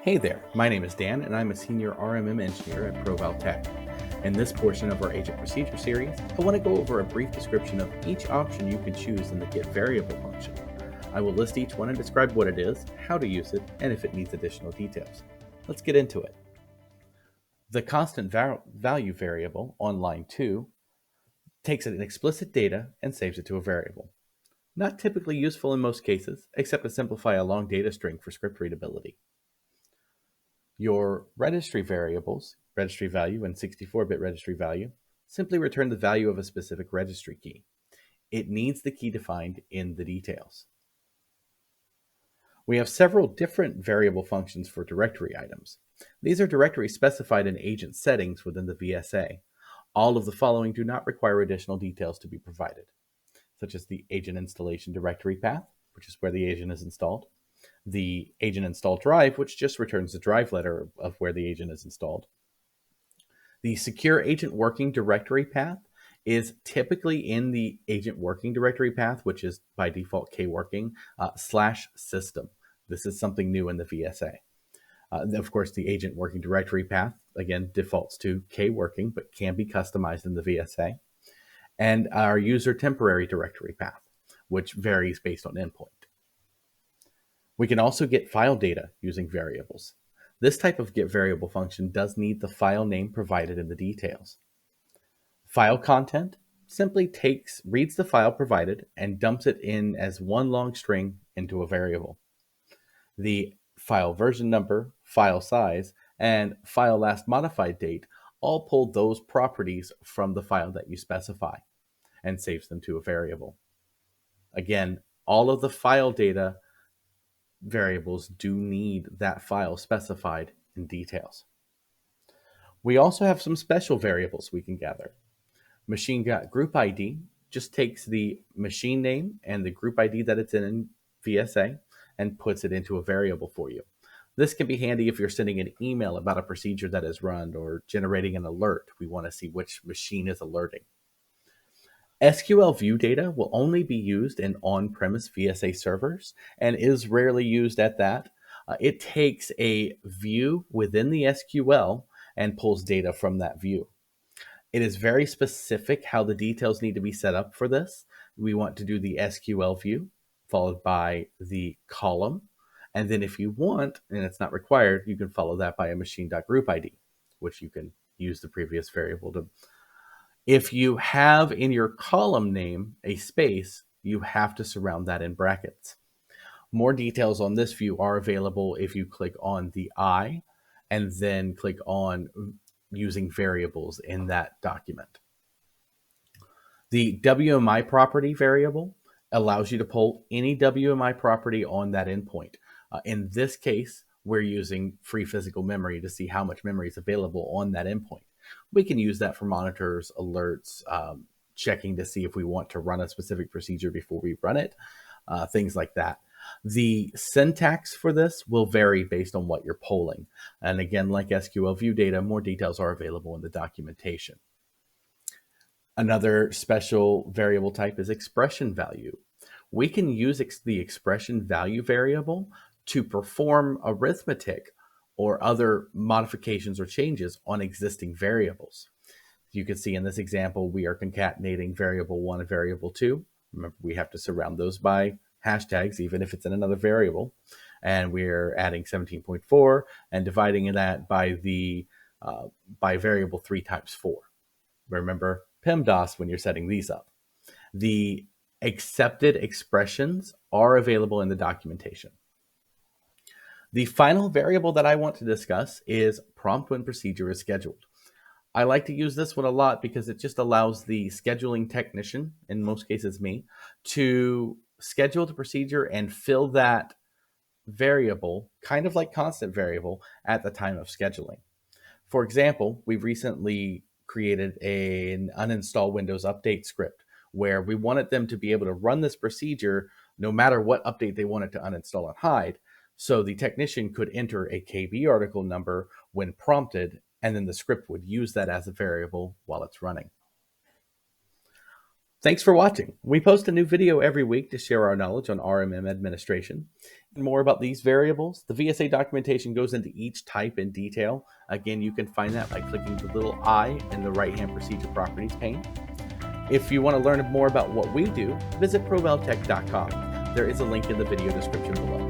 Hey there, my name is Dan and I'm a senior RMM engineer at ProVal Tech. In this portion of our agent procedure series, I want to go over a brief description of each option you can choose in the getVariable function. I will list each one and describe what it is, how to use it, and if it needs additional details. Let's get into it. The constant value variable on line 2 takes an explicit data and saves it to a variable. Not typically useful in most cases, except to simplify a long data string for script readability. Your registry variables, registry value and 64-bit registry value, simply return the value of a specific registry key. It needs the key defined in the details. We have several different variable functions for directory items. These are directories specified in agent settings within the VSA. All of the following do not require additional details to be provided, such as the agent installation directory path, which is where the agent is installed, the agent install drive, which just returns the drive letter of where the agent is installed. The secure agent working directory path is typically in the agent working directory path, which is by default kworking /system. This is something new in the VSA. Of course, the agent working directory path, again, defaults to kworking, but can be customized in the VSA. And our user temporary directory path, which varies based on endpoint. We can also get file data using variables. This type of getVariable function does need the file name provided in the details. File content simply reads the file provided and dumps it in as one long string into a variable. The file version number, file size, and file last modified date all pull those properties from the file that you specify and saves them to a variable. Again, all of the file data variables do need that file specified in details. We also have some special variables we can gather. Machine.group ID just takes the machine name and the group ID that it's in VSA and puts it into a variable for you. This can be handy if you're sending an email about a procedure that is run or generating an alert. We want to see which machine is alerting. SQL view data will only be used in on-premise VSA servers and is rarely used at that. It takes a view within the SQL and pulls data from that view. It is very specific how the details need to be set up for this. We want to do the SQL view followed by the column. And then if you want, and it's not required, you can follow that by a machine.group ID, which you can use the previous variable to. If you have in your column name a space, you have to surround that in brackets. More details on this view are available if you click on the I and then click on using variables in that document. The WMI property variable allows you to pull any WMI property on that endpoint. In this case, we're using free physical memory to see how much memory is available on that endpoint. We can use that for monitors, alerts, checking to see if we want to run a specific procedure before we run it, things like that. The syntax for this will vary based on what you're polling. And again, like SQL view data, more details are available in the documentation. Another special variable type is expression value. We can use the expression value variable to perform arithmetic or other modifications or changes on existing variables. You can see in this example, we are concatenating variable 1 and variable 2. Remember, we have to surround those by hashtags, even if it's in another variable. And we're adding 17.4 and dividing that by by variable 3 times 4. Remember PEMDAS when you're setting these up. The accepted expressions are available in the documentation. The final variable that I want to discuss is prompt when procedure is scheduled. I like to use this one a lot because it just allows the scheduling technician, in most cases me, to schedule the procedure and fill that variable, kind of like constant variable, at the time of scheduling. For example, we've recently created an uninstall Windows update script where we wanted them to be able to run this procedure no matter what update they wanted to uninstall and hide. So the technician could enter a KB article number when prompted, and then the script would use that as a variable while it's running. Thanks for watching. We post a new video every week to share our knowledge on RMM administration. And more about these variables, the VSA documentation goes into each type in detail. Again, you can find that by clicking the little I in the right-hand procedure properties pane. If you want to learn more about what we do, visit probeltech.com. There is a link in the video description below.